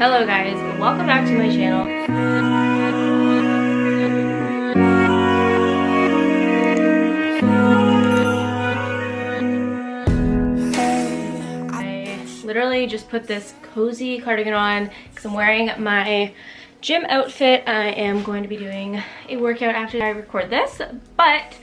Hello guys, and welcome back to my channel. I literally just put this cozy cardigan on because I'm wearing my gym outfit. I am going to be doing a workout after I record this, but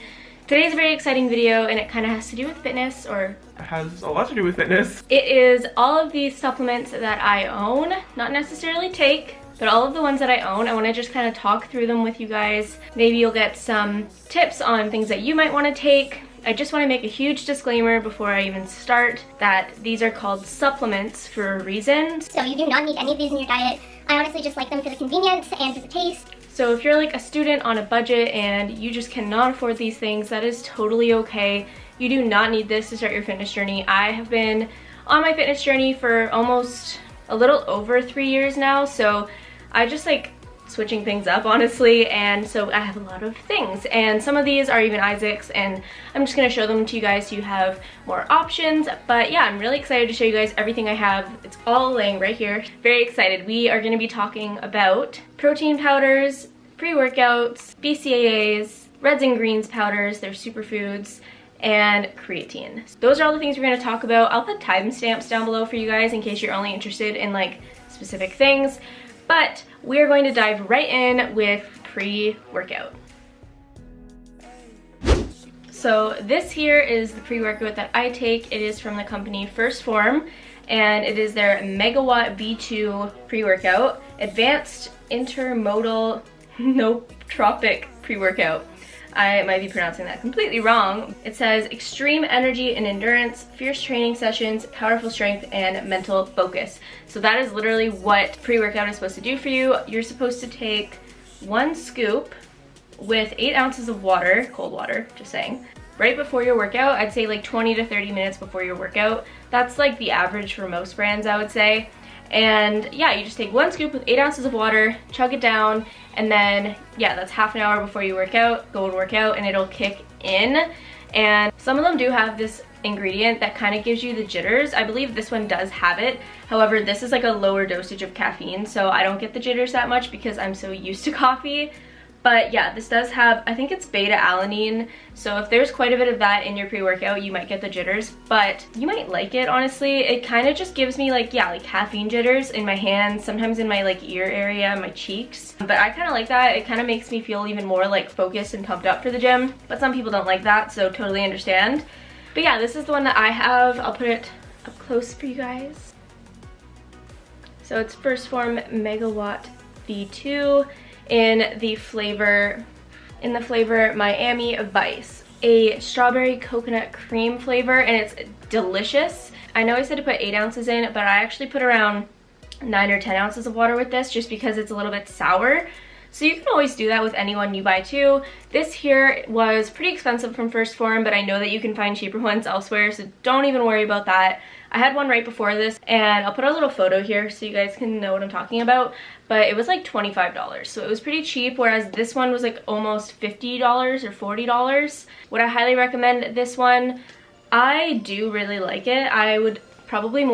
today's a very exciting video and it kind of has to do with fitness, or it has a lot to do with fitness. It is all of these supplements that I own, not necessarily take, but all of the ones that I own. I want to just kind of talk through them with you guys. Maybe you'll get some tips on things that you might want to take. I just want to make a huge disclaimer before I even start that these are called supplements for a reason. So you do not need any of these in your diet. I honestly just like them for the convenience and for the taste. So if you're like a student on a budget and you just cannot afford these things, that is totally okay. You do not need this to start your fitness journey. I have been on my fitness journey for almost a little over 3 years now, so I just like switching things up, honestly, and so I have a lot of things, and some of these are even Isaac's, and I'm just going to show them to you guys so you have more options. But yeah, I'm really excited to show you guys everything I have. It's all laying right here. Very excited. We are going to be talking about protein powders, pre-workouts, BCAAs, reds and greens powders, they're superfoods, and creatine. Those are all the things we're going to talk about. I'll put timestamps down below for you guys in case you're only interested in like specific things, but we're going to dive right in with pre-workout. So this here is the pre-workout that I take. It is from the company First Form, and it is their Megawatt V2 pre-workout, advanced intermodal nootropic pre-workout. I might be pronouncing that completely wrong. It says extreme energy and endurance, fierce training sessions, powerful strength, and mental focus. So that is literally what pre-workout is supposed to do for you. You're supposed to take 1 scoop with 8 ounces of water, cold water, just saying, right before your workout. I'd say like 20 to 30 minutes before your workout. That's like the average for most brands, I would say. And yeah, you just take 1 scoop with 8 ounces of water, chug it down, and then yeah, that's half an hour before you work out, go and work out, and it'll kick in. And some of them do have this ingredient that kind of gives you the jitters. I believe this one does have it. However, this is like a lower dosage of caffeine, so I don't get the jitters that much because I'm so used to coffee. But yeah, this does have, I think it's beta-alanine, so if there's quite a bit of that in your pre-workout, you might get the jitters, but you might like it, honestly. It kind of just gives me like, yeah, like caffeine jitters in my hands, sometimes in my like ear area, my cheeks. But I kind of like that. It kind of makes me feel even more like focused and pumped up for the gym, but some people don't like that, so totally understand. But yeah, this is the one that I have. I'll put it up close for you guys. So it's First Form Megawatt V2. in the flavor Miami Vice, a strawberry coconut cream flavor, and it's delicious. I know I said to put 8 ounces in, but I actually put around 9 or 10 ounces of water with this just because it's a little bit sour. So you can always do that with any one you buy too. This here was pretty expensive from First Form, but I know that you can find cheaper ones elsewhere, so don't even worry about that. I had one right before this, and I'll put a little photo here so you guys can know what I'm talking about, but it was like $25, so it was pretty cheap, whereas this one was like almost $50 or $40. Would I highly recommend this one? I do really like it. I would probably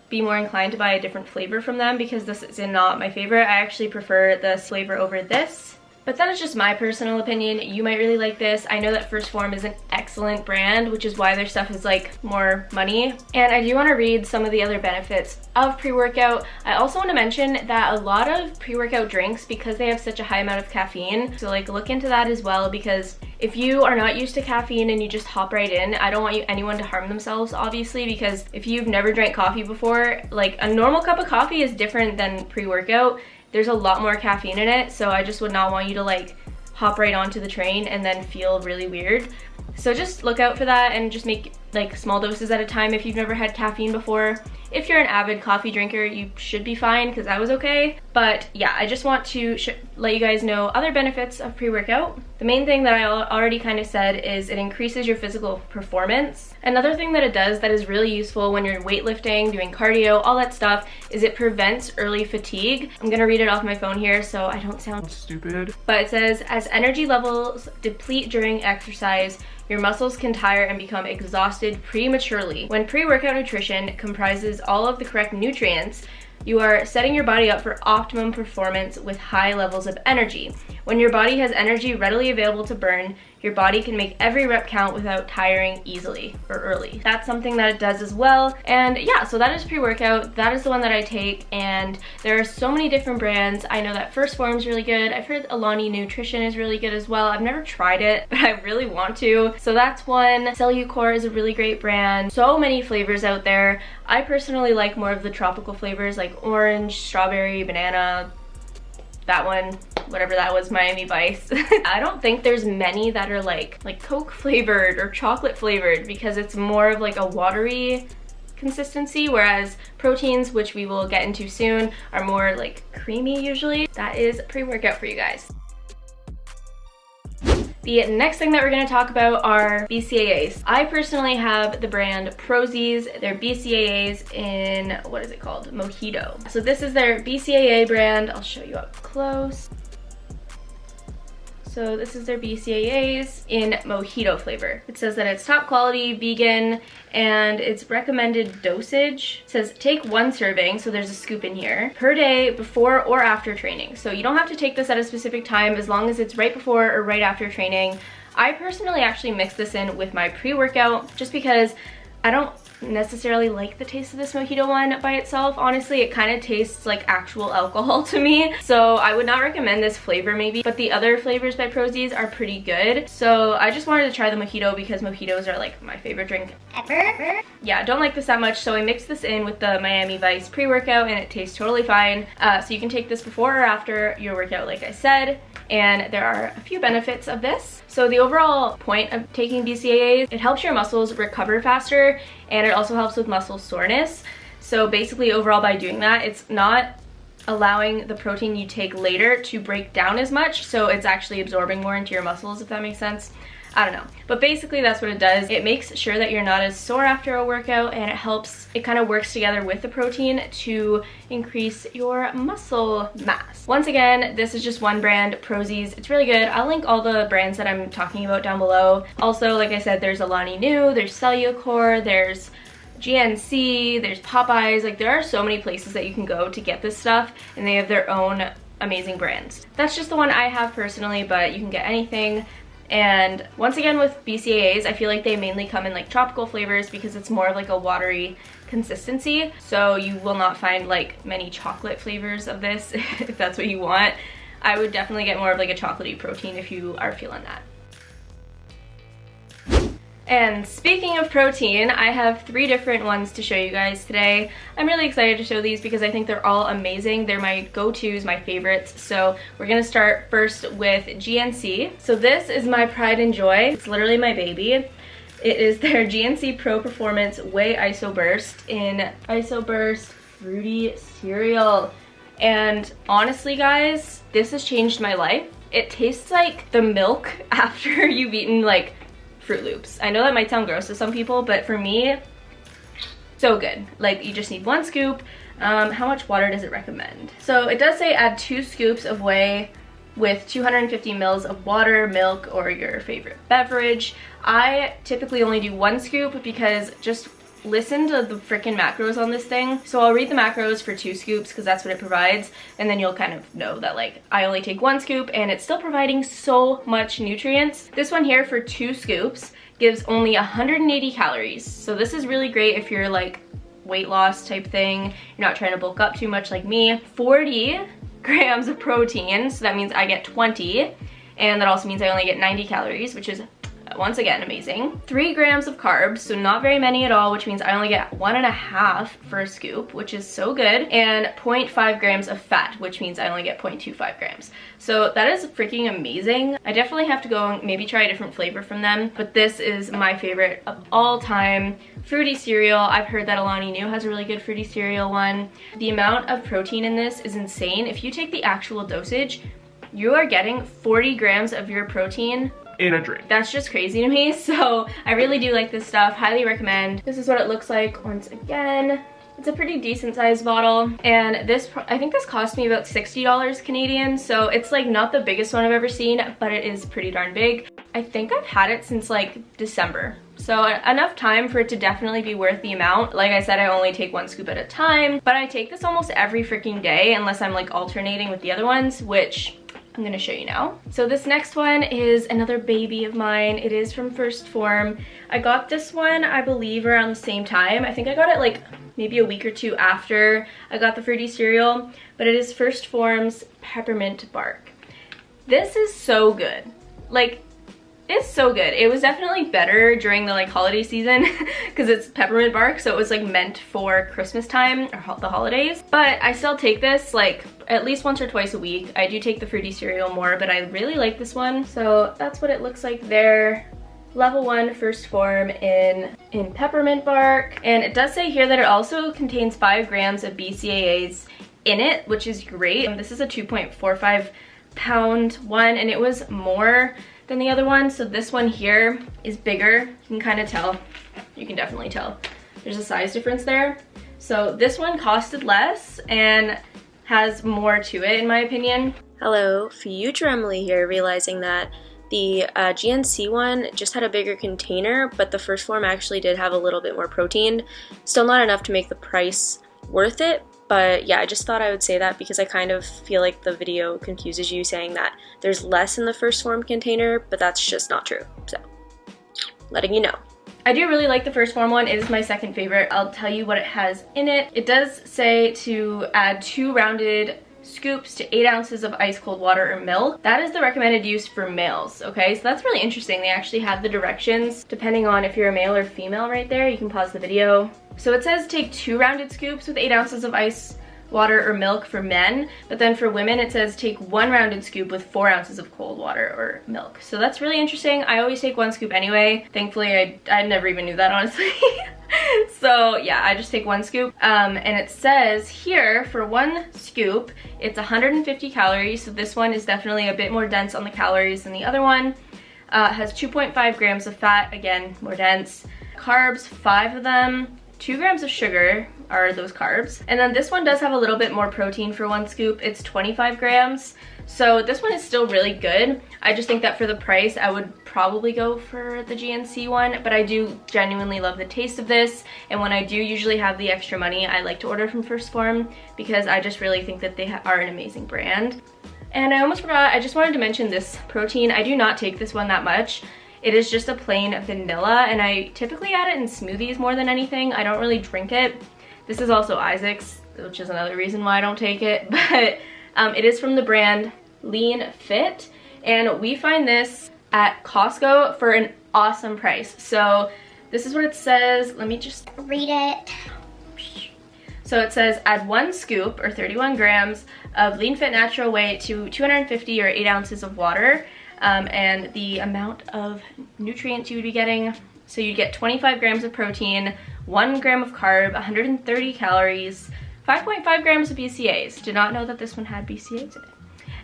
be more inclined to buy a different flavor from them because this is not my favorite. I actually prefer this flavor over this. But that is just my personal opinion. You might really like this. I know that First Form is an excellent brand, which is why their stuff is like more money. And I do want to read some of the other benefits of pre-workout. I also want to mention that a lot of pre-workout drinks, because they have such a high amount of caffeine, so like look into that as well, because if you are not used to caffeine and you just hop right in, I don't want anyone to harm themselves, obviously, because if you've never drank coffee before, like a normal cup of coffee is different than pre-workout. There's a lot more caffeine in it, so I just would not want you to like hop right onto the train and then feel really weird. So just look out for that and just make like small doses at a time if you've never had caffeine before. If you're an avid coffee drinker, you should be fine because I was okay. But yeah, I just want to let you guys know other benefits of pre-workout. The main thing that I already kind of said is it increases your physical performance. Another thing that it does that is really useful when you're weightlifting, doing cardio, all that stuff, is it prevents early fatigue. I'm gonna read it off my phone here so I don't sound stupid. But it says, as energy levels deplete during exercise, your muscles can tire and become exhausted prematurely. When pre-workout nutrition comprises all of the correct nutrients, You are setting your body up for optimum performance with high levels of energy. When your body has energy readily available to burn, your body can make every rep count without tiring easily or early. That's something that it does as well. And yeah, so that is pre-workout. That is the one that I take, and there are so many different brands. I know that First Form is really good. I've heard Alani Nutrition is really good as well. I've never tried it, but I really want to. So that's one. Cellucor is a really great brand. So many flavors out there. I personally like more of the tropical flavors like orange, strawberry, banana, that one, whatever that was, Miami Vice. I don't think there's many that are like Coke flavored or chocolate flavored, because it's more of like a watery consistency, whereas proteins, which we will get into soon, are more like creamy usually. That is pre-workout for you guys. The next thing that we're going to talk about are BCAAs. I personally have the brand Prozis. They're BCAAs in, what is it called? Mojito. So this is their BCAA brand. I'll show you up close. So this is their BCAAs in Mojito flavor. It says that it's top quality, vegan, and its recommended dosage. It says take 1 serving, so there's a scoop in here, per day before or after training. So you don't have to take this at a specific time as long as it's right before or right after training. I personally actually mix this in with my pre-workout just because I don't necessarily like the taste of this Mojito one by itself. Honestly, it kind of tastes like actual alcohol to me, so I would not recommend this flavor maybe, but the other flavors by Prozis are pretty good. So I just wanted to try the Mojito because Mojitos are like my favorite drink ever. Yeah, I don't like this that much, so I mixed this in with the Miami Vice pre-workout and it tastes totally fine. So you can take this before or after your workout, like I said, and there are a few benefits of this. So the overall point of taking BCAAs, it helps your muscles recover faster, and it also helps with muscle soreness. So basically overall by doing that, it's not allowing the protein you take later to break down as much, so it's actually absorbing more into your muscles, if that makes sense. I don't know, but basically that's what it does. It makes sure that you're not as sore after a workout, and it kind of works together with the protein to increase your muscle mass. Once again, this is just one brand, Prozis. It's really good. I'll link all the brands that I'm talking about down below. Also, like I said, there's Alani Nu, there's Cellucor, there's GNC, there's Popeyes. Like, there are so many places that you can go to get this stuff, and they have their own amazing brands. That's just the one I have personally, but you can get anything. And once again with BCAAs, I feel like they mainly come in like tropical flavors because it's more of like a watery consistency. So you will not find like many chocolate flavors of this if that's what you want. I would definitely get more of like a chocolatey protein if you are feeling that. And speaking of protein, I have 3 different ones to show you guys today. I'm really excited to show these because I think they're all amazing. They're my go-tos, my favorites. So we're gonna start first with GNC. So this is my pride and joy. It's literally my baby. It is their GNC Pro Performance Whey Iso Burst in Iso Burst Fruity Cereal. And honestly guys, this has changed my life. It tastes like the milk after you've eaten like Fruit Loops. I know that might sound gross to some people, but for me, so good. Like, you just need 1 scoop. How much water does it recommend? So it does say add 2 scoops of whey with 250 mils of water, milk, or your favorite beverage. I typically only do 1 scoop because just listen to the freaking macros on this thing. So I'll read the macros for 2 scoops because that's what it provides, and then you'll kind of know that like I only take 1 scoop and it's still providing so much nutrients. This one here for 2 scoops gives only 180 calories. So this is really great if you're like weight loss type thing, you're not trying to bulk up too much like me. 40 grams of protein, so that means I get 20, and that also means I only get 90 calories, which is once again amazing. 3 grams of carbs, so not very many at all, which means I only get 1.5 for a scoop, which is so good, and 0.5 grams of fat, which means I only get 0.25 grams. So that is freaking amazing. I definitely have to go and maybe try a different flavor from them, but this is my favorite of all time. Fruity cereal, I've heard that Alani Nu has a really good fruity cereal one. The amount of protein in this is insane. If you take the actual dosage, you are getting 40 grams of your protein in a drink. That's just crazy to me, so I really do like this stuff. Highly recommend. This is what it looks like once again. It's a pretty decent sized bottle, and this, I think this cost me about $60 Canadian, so it's like not the biggest one I've ever seen, but it is pretty darn big. I think I've had it since like December, So enough time for it to definitely be worth the amount. Like I said, I only take 1 scoop at a time, but I take this almost every freaking day unless I'm like alternating with the other ones, which I'm gonna show you now. So this next one is another baby of mine. It is from First Form. I got this one, I believe, around the same time. I think I got it like maybe a week or 2 after I got the fruity cereal, but it is First Form's peppermint bark. This is so good. Like, it's so good. It was definitely better during the like holiday season because it's peppermint bark, so it was like meant for Christmas time or the holidays. But I still take this like at least once or twice a week. I do take the fruity cereal more, but I really like this one. So that's what it looks like there. Level 1 First Form in peppermint bark. And it does say here that it also contains 5 grams of BCAAs in it, which is great. This is a 2.45 pound one, and it was more than the other one. So this one here is bigger. You can kind of tell. You can definitely tell. There's a size difference there. So this one costed less and has more to it, in my opinion. Hello, future Emily here, realizing that the GNC one just had a bigger container, but the First Form actually did have a little bit more protein. Still not enough to make the price worth it, but yeah, I just thought I would say that because I kind of feel like the video confuses you saying that there's less in the First Form container, but that's just not true. So, letting you know. I do really like the First Form one. It is my second favorite. I'll tell you what it has in it. It does say to add 2 rounded scoops to 8 ounces of ice cold water or milk. That is the recommended use for males, okay? So that's really interesting. They actually have the directions depending on if you're a male or female right there. You can pause the video. So it says take 2 rounded scoops with 8 ounces of ice water or milk for men, but then for women it says take 1 rounded scoop with 4 ounces of cold water or milk. So that's really interesting. I always take 1 scoop anyway. Thankfully I never even knew that, honestly. So yeah, I just take 1 scoop. And it says here for 1 scoop it's 150 calories, so this one is definitely a bit more dense on the calories than the other one. It has 2.5 grams of fat, again more dense. Carbs, 5 of them. 2 grams of sugar are those carbs. And then this one does have a little bit more protein for 1 scoop. It's 25 grams. So this one is still really good. I just think that for the price, I would probably go for the GNC one, but I do genuinely love the taste of this. And when I do usually have the extra money, I like to order from First Form because I just really think that they are an amazing brand. And I almost forgot, I just wanted to mention this protein. I do not take this one that much. It is just a plain vanilla, and I typically add it in smoothies more than anything. I don't really drink it. This is also Isaac's, which is another reason why I don't take it, but it is from the brand Lean Fit, and we find this at Costco for an awesome price. So this is what it says. Let me just Read it. So it says add 1 scoop or 31 grams of Lean Fit Natural Whey to 250 or 8 ounces of water. And the amount of nutrients you would be getting, so you'd get 25 grams of protein, 1 gram of carb, 130 calories, 5.5 grams of BCAAs. Did not know that this one had BCAAs in it.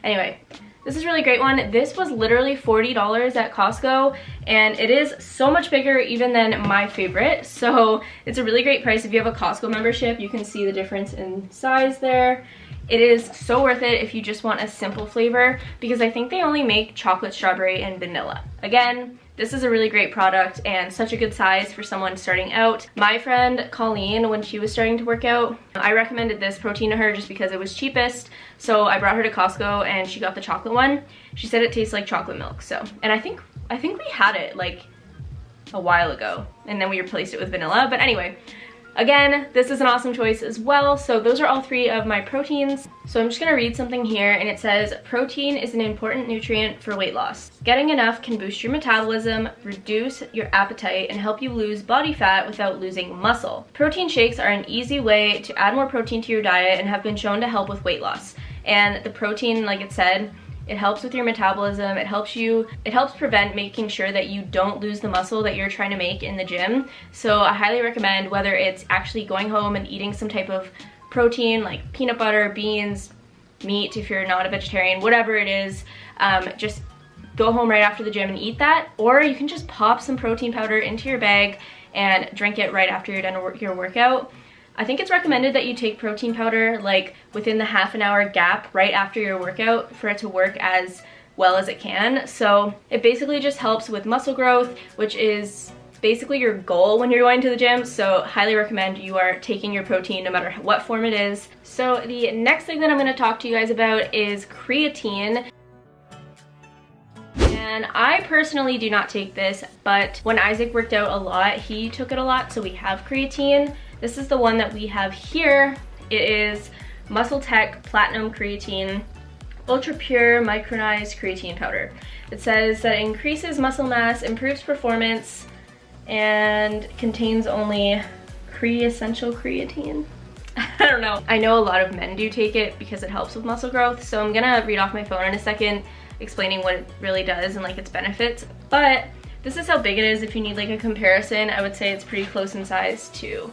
Anyway, this is a really great one. This was literally $40 at Costco, and it is so much bigger even than my favorite. So it's a really great price. If you have a Costco membership, you can see the difference in size there. It is so worth it if you just want a simple flavor, because I think they only make chocolate, strawberry, and vanilla. Again, this is a really great product and such a good size for someone starting out. My friend Colleen, when she was starting to work out, I recommended this protein to her just because it was cheapest. So I brought her to Costco and she got the chocolate one. She said it tastes like chocolate milk. So, and I think we had it like a while ago and then we replaced it with vanilla. But anyway, again, this is an awesome choice as well. So those are all 3 of my proteins. So I'm just gonna read something here, and it says, protein is an important nutrient for weight loss. Getting enough can boost your metabolism, reduce your appetite, and help you lose body fat without losing muscle. Protein shakes are an easy way to add more protein to your diet and have been shown to help with weight loss. And the protein, like it said, it helps with your metabolism. It helps prevent making sure that you don't lose the muscle that you're trying to make in the gym. So I highly recommend, whether it's actually going home and eating some type of protein like peanut butter, beans, meat if you're not a vegetarian, whatever it is, just go home right after the gym and eat that. Or you can just pop some protein powder into your bag and drink it right after you're done your workout. I think it's recommended that you take protein powder like within the half-an-hour gap right after your workout for it to work as well as it can. So it basically just helps with muscle growth, which is basically your goal when you're going to the gym, so highly recommend you are taking your protein no matter what form it is. So the next thing that I'm going to talk to you guys about is creatine. And I personally do not take this, but when Isaac worked out a lot, he took it a lot, so we have creatine. This is the one that we have here. It is Muscle Tech Platinum Creatine, ultra pure micronized creatine powder. It says that it increases muscle mass, improves performance, and contains only essential creatine. I don't know. I know a lot of men do take it because it helps with muscle growth, so I'm gonna read off my phone in a second explaining what it really does and like its benefits, but this is how big it is. If you need like a comparison, I would say it's pretty close in size to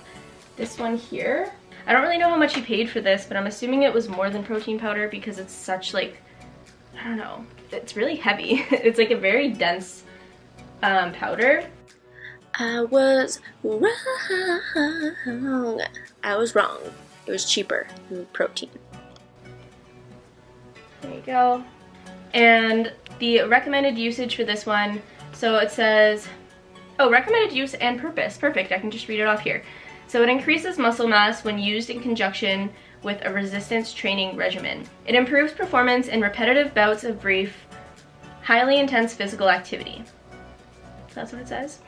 this one here. I don't really know how much he paid for this, but I'm assuming it was more than protein powder because it's such like, I don't know, it's really heavy. It's like a very dense powder. I was wrong. I was wrong. It was cheaper than protein. There you go. And the recommended usage for this one, so it says, oh, recommended use and purpose. Perfect, I can just read it off here. So it increases muscle mass when used in conjunction with a resistance training regimen. It improves performance in repetitive bouts of brief, highly intense physical activity. That's what it says.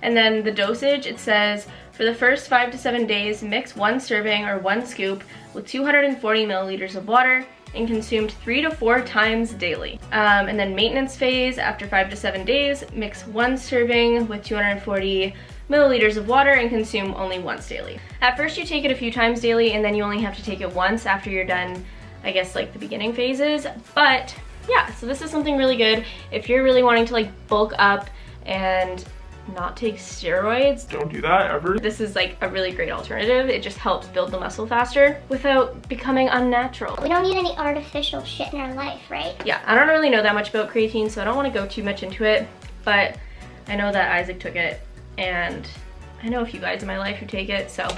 And then the dosage, it says, for the first 5 to 7 days, mix 1 serving or 1 scoop with 240 milliliters of water and consumed 3 to 4 times daily. And then maintenance phase, after 5 to 7 days, mix 1 serving with 240 milliliters of water and consume only once daily. At first you take it a few times daily and then you only have to take it once after you're done, I guess, like the beginning phases. But yeah, so this is something really good if you're really wanting to like bulk up and not take steroids. Don't do that ever. This is like a really great alternative. It just helps build the muscle faster without becoming unnatural. We don't need any artificial shit in our life, right? Yeah, I don't really know that much about creatine, so I don't want to go too much into it, but I know that Isaac took it, and I know a few guys in my life who take it, so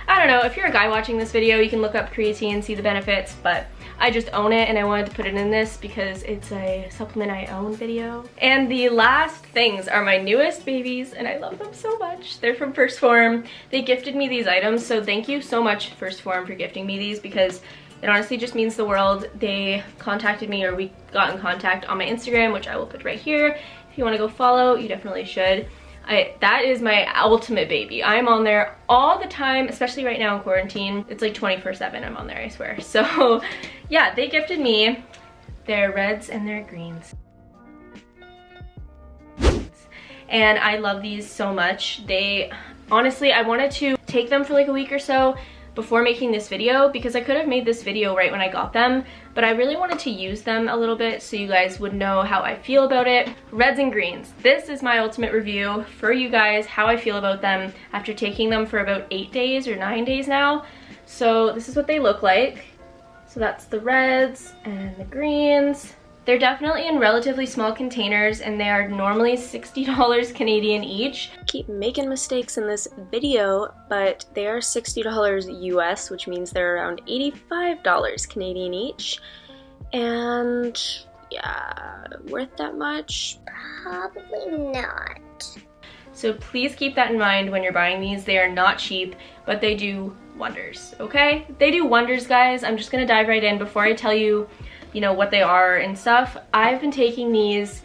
I don't know. If you're a guy watching this video, you can look up creatine, see the benefits, but I just own it and I wanted to put it in this because it's a supplement I own video. And the last things are my newest babies and I love them so much. They're from First Form. They gifted me these items, so thank you so much First Form for gifting me these because it honestly just means the world. They contacted me, or we got in contact on my Instagram, which I will put right here. If you want to go follow, you definitely should. That is my ultimate baby. I'm on there all the time, especially right now in quarantine. It's like 24/7 I'm on there, I swear. So yeah, they gifted me their reds and their greens. And I love these so much. They, honestly, I wanted to take them for like a week or so before making this video because I could have made this video right when I got them, but I really wanted to use them a little bit so you guys would know how I feel about it. Reds and greens. This is my ultimate review for you guys, how I feel about them after taking them for about 8 days or 9 days now. So this is what they look like. So that's the reds and the greens. They're definitely in relatively small containers and they are normally $60 Canadian each. Keep making mistakes in this video, but they are $60 US, which means they're around $85 Canadian each. And yeah, worth that much? Probably not. So please keep that in mind when you're buying these. They are not cheap, but they do wonders, okay? They do wonders, guys. I'm just gonna dive right in before I tell you, you know, what they are and stuff. I've been taking these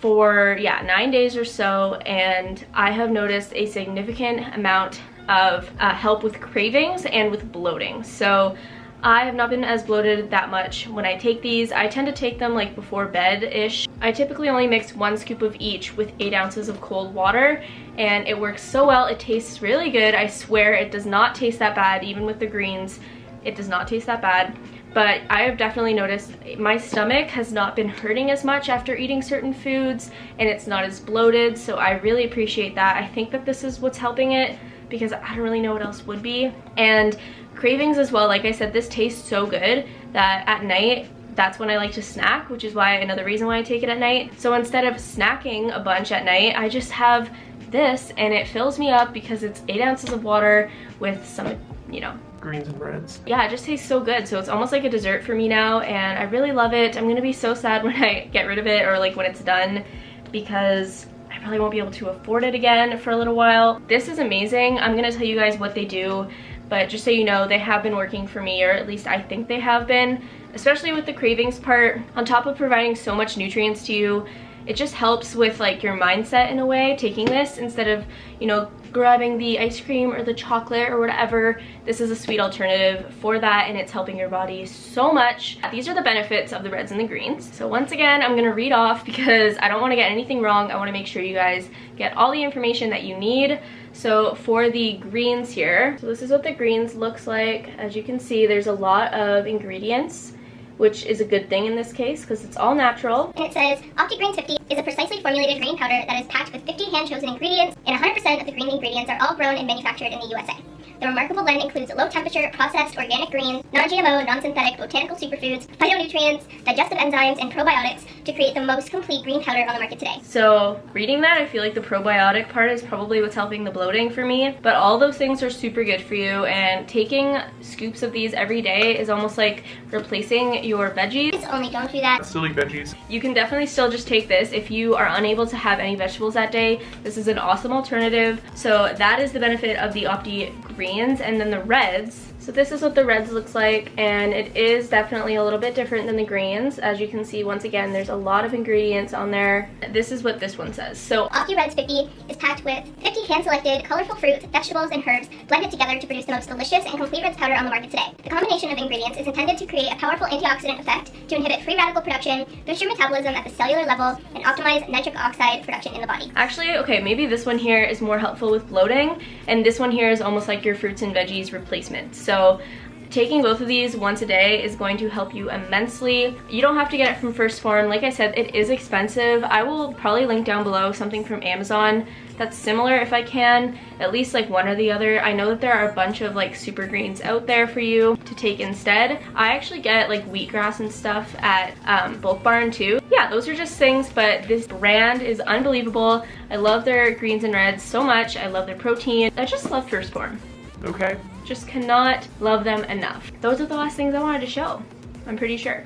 for, yeah, 9 days or so, and I have noticed a significant amount of help with cravings and with bloating. So I have not been as bloated that much when I take these. I tend to take them like before bed-ish. I typically only mix 1 scoop of each with 8 ounces of cold water, and it works so well. It tastes really good. I swear it does not taste that bad. Even with the greens, it does not taste that bad. But I have definitely noticed my stomach has not been hurting as much after eating certain foods, and it's not as bloated, so I really appreciate that. I think that this is what's helping it because I don't really know what else would be. And cravings as well, like I said, this tastes so good that at night, that's when I like to snack, which is why another reason why I take it at night. So instead of snacking a bunch at night, I just have this and it fills me up because it's 8 ounces of water with some, you know, Greens and reds. yeah, it just tastes so good. So it's almost like a dessert for me now and I really love it. I'm gonna be so sad when I get rid of it or like when it's done because I I probably won't be able to afford it again for a little while. This is amazing. I'm gonna tell you guys what they do, but just so you know, they have been working for me, or at least I think they have been, especially with the cravings part. On top of providing so much nutrients to you, it just helps with like your mindset in a way, taking this instead of, you know, grabbing the ice cream or the chocolate or whatever. This is a sweet alternative for that, and it's helping your body so much. These are the benefits of the reds and the greens. So once again, I'm gonna read off because I don't wanna get anything wrong. I wanna make sure you guys get all the information that you need. So for the greens here, so this is what the greens looks like. As you can see, there's a lot of ingredients, which is a good thing in this case because it's all natural. And it says, Opti Greens 50 is a precisely formulated green powder that is packed with 50 hand-chosen ingredients, and 100% of the green ingredients are all grown and manufactured in the USA. The remarkable blend includes low-temperature, processed, organic greens, non-GMO, non-synthetic, botanical superfoods, phytonutrients, digestive enzymes, and probiotics to create the most complete green powder on the market today. So reading that, I feel like the probiotic part is probably what's helping the bloating for me, but all those things are super good for you, and taking scoops of these every day is almost like replacing your veggies. Only don't do that. Still eat veggies. You can definitely still just take this if you are unable to have any vegetables that day. This is an awesome alternative. So that is the benefit of the Opti greens. And then the reds, so this is what the reds looks like, and it is definitely a little bit different than the greens. As you can see, once again, there's a lot of ingredients on there. This is what this one says. So Opti Reds 50 is packed with 50 hand-selected, colorful fruits, vegetables, and herbs blended together to produce the most delicious and complete reds powder on the market today. The combination of ingredients is intended to create a powerful antioxidant effect to inhibit free radical production, boost your metabolism at the cellular level, and optimize nitric oxide production in the body. actually, okay, maybe this one here is more helpful with bloating, and this one here is almost like your fruits and veggies replacement. So taking both of these once a day is going to help you immensely. You don't have to get it from First Form. Like I said, it is expensive. I will probably link down below something from Amazon that's similar if I can, at least like one or the other. I know that there are a bunch of like super greens out there for you to take instead. I actually get like wheatgrass and stuff at Bulk Barn too. Yeah, those are just things, but this brand is unbelievable. I love their greens and reds so much. I love their protein. I just love First Form. Okay. Just cannot love them enough. Those are the last things I wanted to show, I'm pretty sure.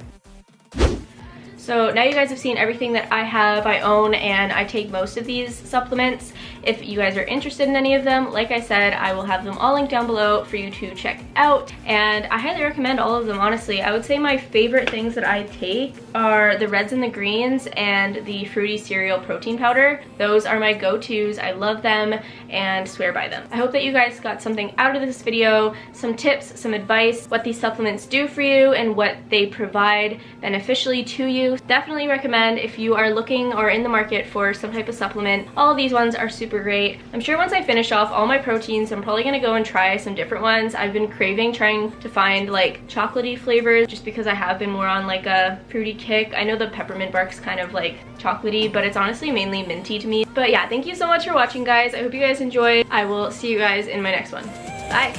So now you guys have seen everything that I own, and I take most of these supplements. If you guys are interested in any of them, like I said, I will have them all linked down below for you to check out, and I highly recommend all of them, honestly. I would say my favorite things that I take are the reds and the greens and the fruity cereal protein powder. Those are my go-tos. I love them and swear by them. I hope that you guys got something out of this video, some tips, some advice, what these supplements do for you and what they provide beneficially to you. Definitely recommend if you are looking or in the market for some type of supplement. All of these ones are super great. I'm sure once I finish off all my proteins, I'm probably gonna go and try some different ones. I've been craving trying to find like chocolatey flavors just because I have been more on like a fruity kick. I know the peppermint bark's kind of like chocolatey, but it's honestly mainly minty to me. But yeah, thank you so much for watching, guys. I hope you guys enjoyed. I will see you guys in my next one. Bye.